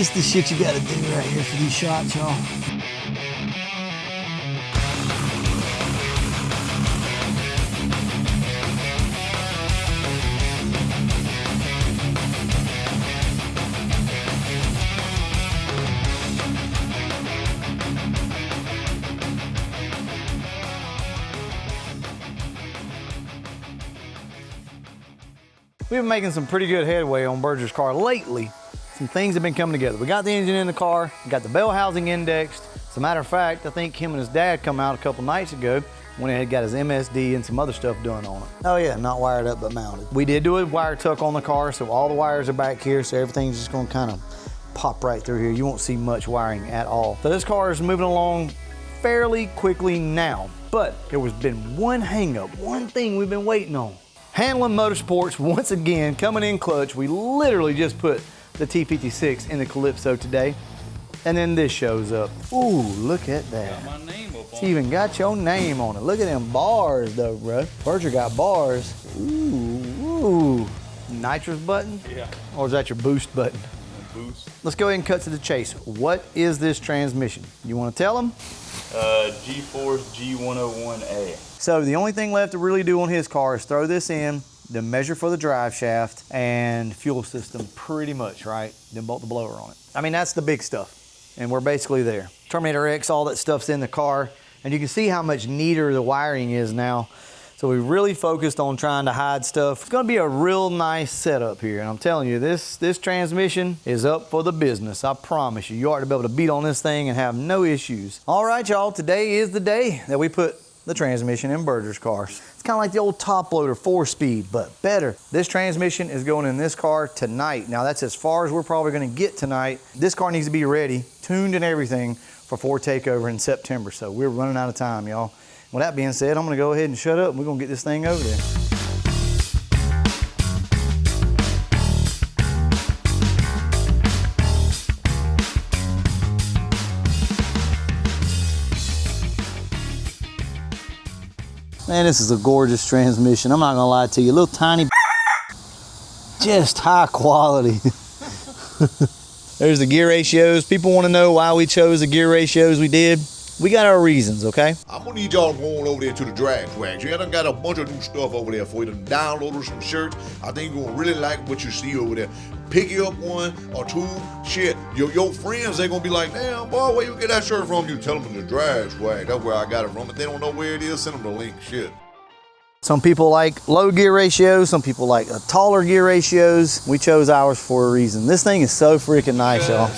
This the shit you gotta do right here for these shots, y'all. We've been making some pretty good headway on Berger's car lately. Some things have been coming together. We got the engine in the car, we got the bell housing indexed. As a matter of fact, I think him and his dad come out a couple nights ago when he had got his MSD and some other stuff done on it. Oh yeah, not wired up but mounted. We did do a wire tuck on the car, so all the wires are back here, so everything's just gonna kind of pop right through here. You won't see much wiring at all. So this car is moving along fairly quickly now, but there was been one hang up, one thing we've been waiting on. Handling Motorsports once again, coming in clutch. We literally just put the T56 in the Calypso today, and then this shows up. Ooh, look at that. Got my name up on It's even got your name on it. Look at them bars though, bro. Berger got bars. Ooh. Nitrous button? Yeah. Or is that your boost button? Boost. Let's go ahead and cut to the chase. What is this transmission? You want to tell them? G-Force G101A. So the only thing left to really do on his car is throw this in, then measure for the drive shaft and fuel system pretty much, right? Then bolt the blower on it. I mean, that's the big stuff. And we're basically there. Terminator X, all that stuff's in the car. And you can see how much neater the wiring is now. So we really focused on trying to hide stuff. It's gonna be a real nice setup here. And I'm telling you, this transmission is up for the business. I promise you. You ought to be able to beat on this thing and have no issues. All right, y'all, today is the day that we put the transmission in Berger's cars. It's kind of like the old top loader 4-speed, but better. This transmission is going in this car tonight. Now that's as far as we're probably gonna get tonight. This car needs to be ready, tuned and everything for Ford Takeover in September. So we're running out of time, y'all. With that being said, I'm gonna go ahead and shut up and we're gonna get this thing over there. Man, this is a gorgeous transmission. I'm not gonna lie to you, a little tiny, just high quality. There's the gear ratios. People wanna know why we chose the gear ratios we did. We got our reasons, okay? I'm gonna need y'all to go on over there to the drag swag. I done got a bunch of new stuff over there for you to download some shirts. I think you're gonna really like what you see over there. Pick you up one or two, shit. Your friends, they gonna be like, damn, boy, where you get that shirt from? You tell them in the drag swag. That's where I got it from. If they don't know where it is, send them the link, shit. Some people like low gear ratios, some people like taller gear ratios. We chose ours for a reason. This thing is so freaking nice, y'all.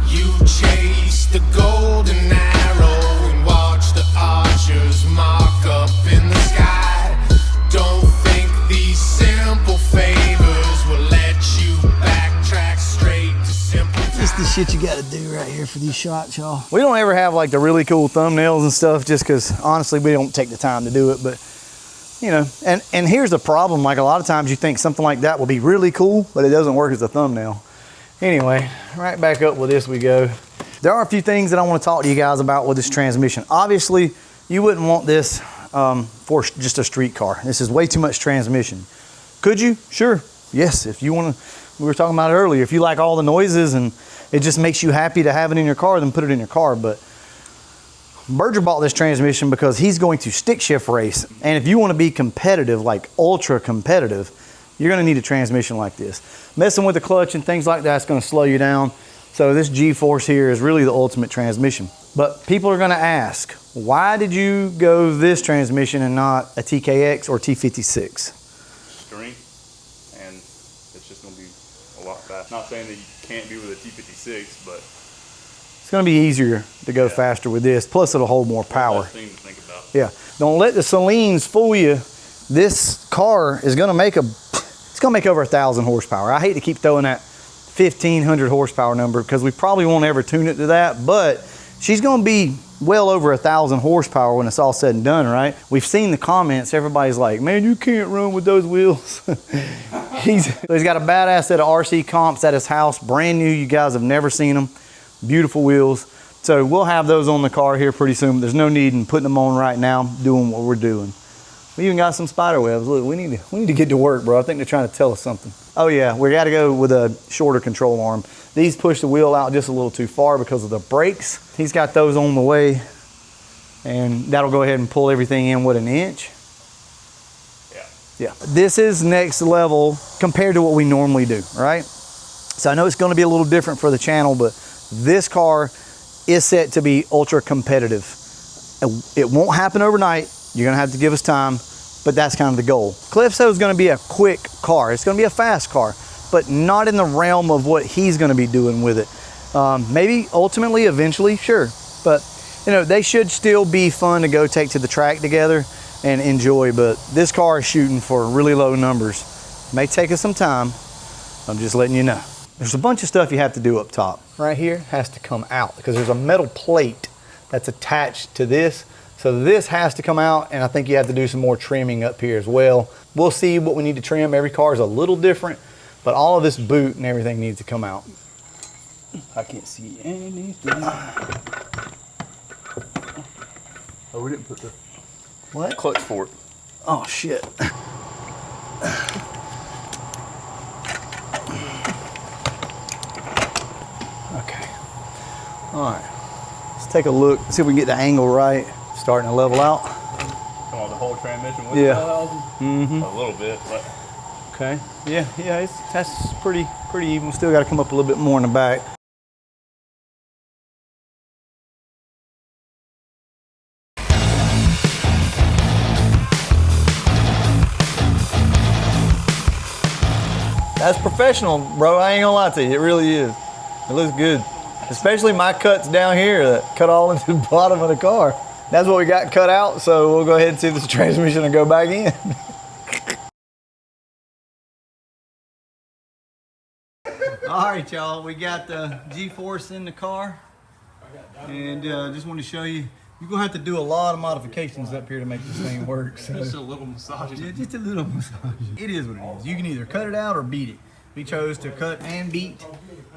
You chase the golden arrow and watch the archers mark up in the sky. Don't think these simple favors will let you backtrack straight to simple. This the shit you gotta do right here for these shots, y'all. We don't ever have like the really cool thumbnails and stuff just because honestly we don't take the time to do it, but you know, and here's the problem, like a lot of times you think something like that will be really cool, but it doesn't work as a thumbnail. Anyway, right back up with this we go. There are a few things that I want to talk to you guys about with this transmission. Obviously, you wouldn't want this for just a street car. This is way too much transmission. Could you? Sure. Yes, if you want to, we were talking about it earlier, if you like all the noises and it just makes you happy to have it in your car, then put it in your car. But Berger bought this transmission because he's going to stick shift race. And if you want to be competitive, like ultra competitive, you're going to need a transmission like this. Messing with the clutch and things like that's going to slow you down. So this G-Force here is really the ultimate transmission. But people are going to ask, why did you go this transmission and not a TKX or T56? Strength, and it's just going to be a lot faster. Not saying that you can't be with a T56, but it's going to be easier to go faster with this. Plus it'll hold more power. thing to think about. Yeah. Don't let the Salines fool you. This car is going to make it's going to make over 1,000 horsepower. I hate to keep throwing that 1,500 horsepower number because we probably won't ever tune it to that, but she's going to be well over 1,000 horsepower when it's all said and done, right? We've seen the comments. Everybody's like, man, you can't run with those wheels. He's got a badass set of RC comps at his house, brand new. You guys have never seen them. Beautiful wheels. So we'll have those on the car here pretty soon. There's no need in putting them on right now, doing what we're doing. We even got some spider webs. Look, we need to get to work, bro. I think they're trying to tell us something. Oh yeah, we got to go with a shorter control arm. These push the wheel out just a little too far because of the brakes. He's got those on the way, and that'll go ahead and pull everything in, what, 1 inch? Yeah. This is next level compared to what we normally do, right? So I know it's going to be a little different for the channel, but this car is set to be ultra competitive. It won't happen overnight. You're going to have to give us time, but that's kind of the goal. Calypso is going to be a quick car. It's going to be a fast car, but not in the realm of what he's going to be doing with it. Maybe ultimately, eventually, sure. But, you know, they should still be fun to go take to the track together and enjoy, but this car is shooting for really low numbers. May take us some time. I'm just letting you know. There's a bunch of stuff you have to do up top. Right here has to come out because there's a metal plate that's attached to this. So this has to come out, and I think you have to do some more trimming up here as well. We'll see what we need to trim. Every car is a little different, but all of this boot and everything needs to come out. I can't see anything. Oh, we didn't put the What? clutch fork. Oh shit. Okay. All right. Let's take a look, see if we can get the angle right. Starting to level out. Come on, the whole transmission with Yeah. the a little bit, but Okay. Yeah, that's pretty even. Still got to come up a little bit more in the back. That's professional, bro. I ain't gonna lie to you. It really is. It looks good. Especially my cuts down here that cut all into the bottom of the car. That's what we got cut out, so we'll go ahead and see if this transmission will go back in. All right, y'all. We got the G-Force in the car. And just wanted to show you, you're gonna have to do a lot of modifications up here to make this thing work. So. just a little massage. Yeah, just a little massage. It is what it is. You can either cut it out or beat it. We chose to cut and beat.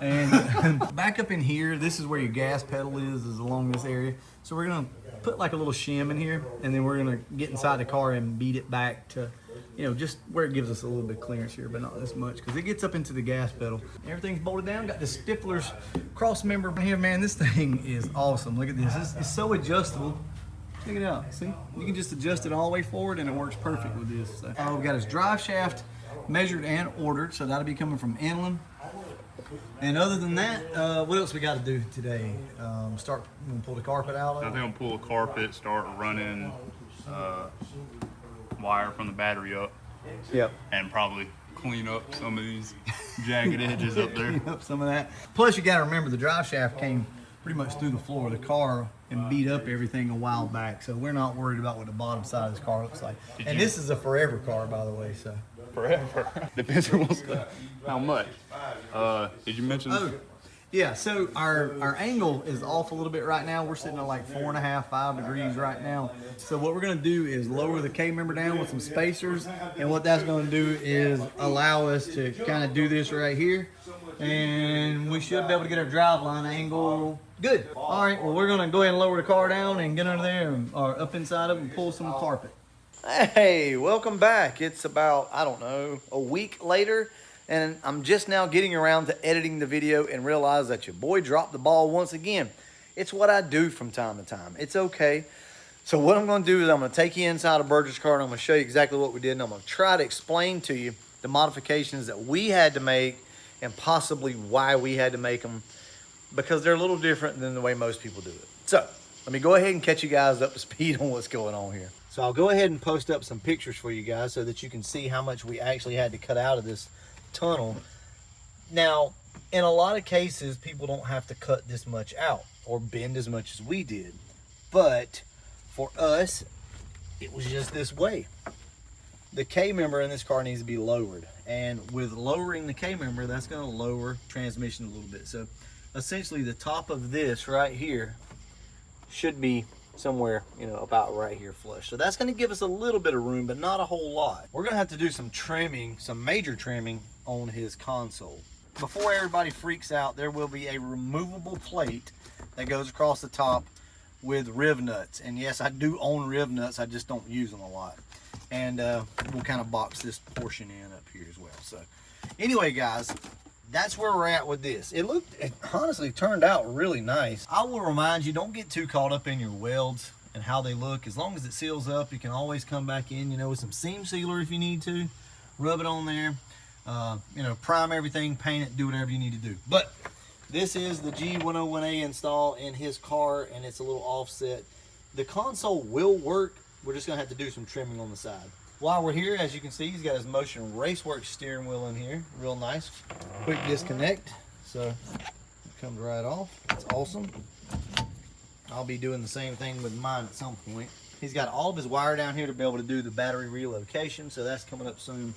And back up in here, this is where your gas pedal is along this area. So we're gonna put like a little shim in here, and then we're gonna get inside the car and beat it back to, you know, just where it gives us a little bit of clearance here, but not this much, because it gets up into the gas pedal. Everything's bolted down, got the Stifler's cross member here, man. This thing is awesome. Look at this, it's so adjustable. Check it out, see? You can just adjust it all the way forward and it works perfect with this. So, we've got his drive shaft measured and ordered, so that'll be coming from Inland. And other than that, what else we got to do today? We'll pull the carpet out. I think I'll pull the carpet, start running wire from the battery up. Yep. And probably clean up some of these jagged edges up there. Clean up some of that. Plus, you got to remember the drive shaft came pretty much through the floor of the car and beat up everything a while back, so we're not worried about what the bottom side of this car looks like. And this is a forever car, by the way. So Forever. Depends on how much. Did you mention? Oh, yeah. So our angle is off a little bit right now. We're sitting at like 4.5, 5 degrees right now. So what we're going to do is lower the K-member down with some spacers, and what that's going to do is allow us to kind of do this right here, and we should be able to get our drive line angle good. All right. Well, we're going to go ahead and lower the car down and get under there or up inside of it and pull some carpet. Hey, welcome back. It's about, I don't know, a week later, and I'm just now getting around to editing the video and realize that your boy dropped the ball once again. It's what I do from time to time. It's okay. So what I'm going to do is I'm going to take you inside a Burgess car, and I'm going to show you exactly what we did, and I'm going to try to explain to you the modifications that we had to make and possibly why we had to make them, because they're a little different than the way most people do it. So let me go ahead and catch you guys up to speed on what's going on here. So I'll go ahead and post up some pictures for you guys so that you can see how much we actually had to cut out of this tunnel. Now, in a lot of cases, people don't have to cut this much out or bend as much as we did. But for us, it was just this way. The K-member in this car needs to be lowered. And with lowering the K-member, that's going to lower transmission a little bit. So essentially the top of this right here should be somewhere, you know, about right here flush. So that's going to give us a little bit of room, but not a whole lot. We're going to have to do some trimming, some major trimming on his console. Before everybody freaks out, there will be a removable plate that goes across the top with riv nuts. And yes, I do own riv nuts, I just don't use them a lot. And we'll kind of box this portion in up here as well. So Anyway, guys, that's where we're at with this. It honestly turned out really nice. I will remind you, don't get too caught up in your welds and how they look. As long as it seals up, you can always come back in, you know, with some seam sealer if you need to. Rub it on there, you know, prime everything, paint it, do whatever you need to do. But this is the G101A install in his car, and it's a little offset. The console will work. We're just gonna have to do some trimming on the side. While we're here, as you can see, he's got his Motion Raceworks steering wheel in here. Real nice. Quick disconnect. So it comes right off. That's awesome. I'll be doing the same thing with mine at some point. He's got all of his wire down here to be able to do the battery relocation, so that's coming up soon.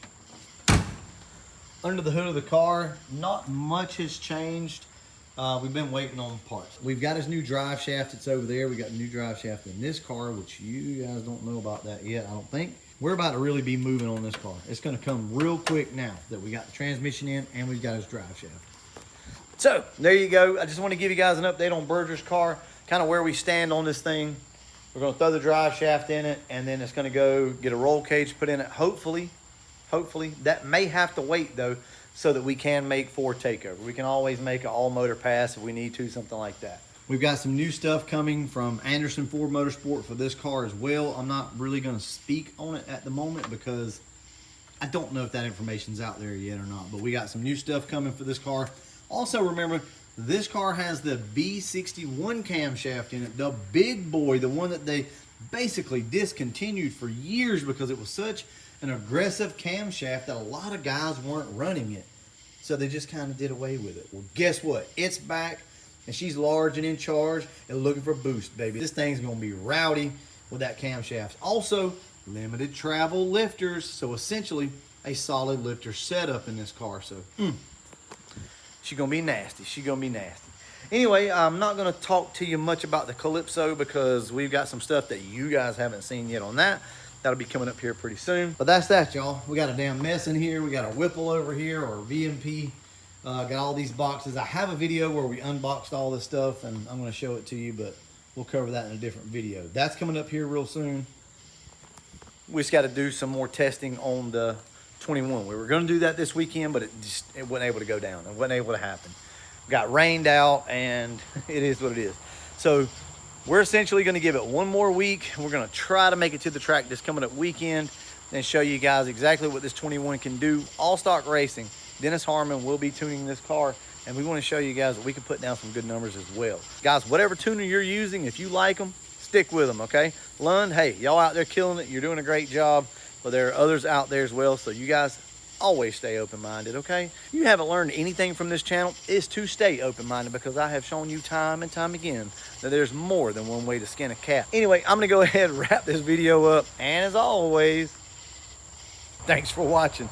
Under the hood of the car, not much has changed. We've been waiting on parts. We've got his new drive shaft. It's over there. We got a new drive shaft in this car, which you guys don't know about that yet, I don't think. We're about to really be moving on this car. It's going to come real quick now that we got the transmission in and we've got his drive shaft. So there you go. I just want to give you guys an update on Berger's car, kind of where we stand on this thing. We're going to throw the drive shaft in it, and then it's going to go get a roll cage put in it. Hopefully, that may have to wait though, so that we can make Ford Takeover. We can always make an all motor pass if we need to, something like that. We've got some new stuff coming from Anderson Ford Motorsport for this car as well. I'm not really going to speak on it at the moment because I don't know if that information's out there yet or not, but we got some new stuff coming for this car. Also, remember, this car has the B61 camshaft in it, the big boy, the one that they basically discontinued for years because it was such an aggressive camshaft that a lot of guys weren't running it. So they just kind of did away with it. Well, guess what? It's back, and she's large and in charge and looking for boost, baby. This thing's going to be rowdy with that camshaft. Also, limited travel lifters, so essentially a solid lifter setup in this car. So, she's going to be nasty. She's going to be nasty. Anyway, I'm not going to talk to you much about the Calypso because we've got some stuff that you guys haven't seen yet on that. That'll be coming up here pretty soon. But that's that, y'all. We got a damn mess in here. We got a Whipple over here, or VMP. Got all these boxes. I have a video where we unboxed all this stuff, and I'm going to show it to you, but we'll cover that in a different video. That's coming up here real soon. We just got to do some more testing on the 21. We were going to do that this weekend, but it wasn't able to go down. It wasn't able to happen. Got rained out, and it is what it is. So we're essentially going to give it one more week. We're going to try to make it to the track this coming up weekend and show you guys exactly what this 21 can do. All stock racing. Dennis Harmon will be tuning this car, and we want to show you guys that we can put down some good numbers as well. Guys, whatever tuner you're using, if you like them, stick with them, okay? Lund, hey, y'all out there killing it. You're doing a great job, but there are others out there as well, so you guys always stay open-minded, okay? If you haven't learned anything from this channel, it's to stay open-minded, because I have shown you time and time again that there's more than one way to skin a cat. Anyway, I'm going to go ahead and wrap this video up, and as always, thanks for watching.